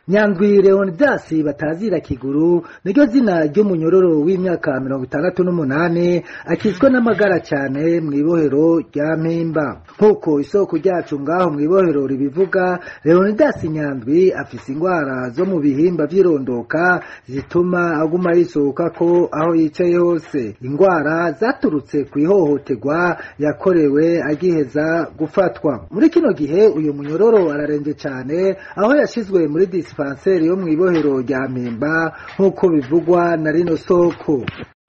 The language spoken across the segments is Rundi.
Nyandwi Leonidas batazira Kiguru niryo zina ry'umunyororo w'imyaka 68 akizwe n'amagara cyane mw'ibohero rya Mpimba. Nkuko isoko ryacu ngaho mw'ibohero ribivuga, Leonidas Nyandwi afise ingwara zo mu bihimba vy'irondoka zituma aguma yisohoka ko aho yicaye hose. Ingwara zaturutse kwihohoterwa yakorewe agiheza gufatwa. Muri kino gihe uyu munyororo araremvye cyane aho yashizwe muri dispensaire yo mw'ibohero rya Mpimba nkuko bivugwa na rino soko.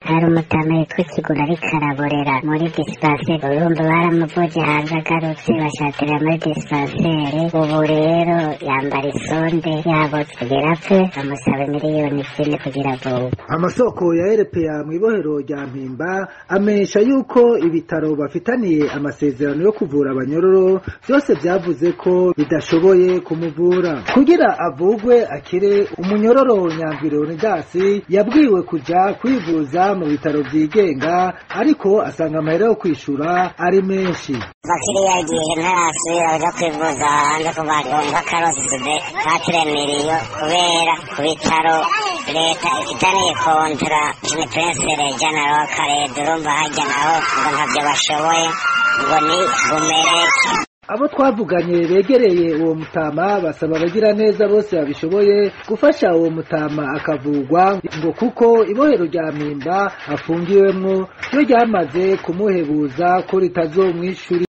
Hari umutama yitwa Kiguru ariko araborera muri dispensaire, urumva baramuvuje hanze agarutse bashatira muri dispensaire, ubu rero yambara isonde yabotse kugira apfe, bamusaba miliyoni 10 kugira avuwe. Amasoko ya RPA mw'ibohero rya Mpimba amenyesha yuko ibitaro bafitaniye amasezerano yo kuvura abanyororo byose byavuze ko bidashoboye kumuvura. Kugira avugwe akire, umunyororo Nyandwi Leonidas yabwiwe kuja kwivuza mu bitaro vyigenga, ariko asanga amahera yo kwishura ari menshi. Bakiriya igihe ntarasubira baja kwivuza hanze ko bagomba karoside 4 miliyo kubera ku bitaro leta ifitaniye kontra Dispensaire General Karede, urumva hajya naho ngo ntavyo bashoboye ngo ni gumereke. Abo twavuganye begereye uwo mutama basaba abagira neza bose babishoboye gufasha uwo mutama akavugwa, ngo kuko ibohero rya Mpimba afungiwemwo ryo ryamaze kumuhebuza ko ritazomwishura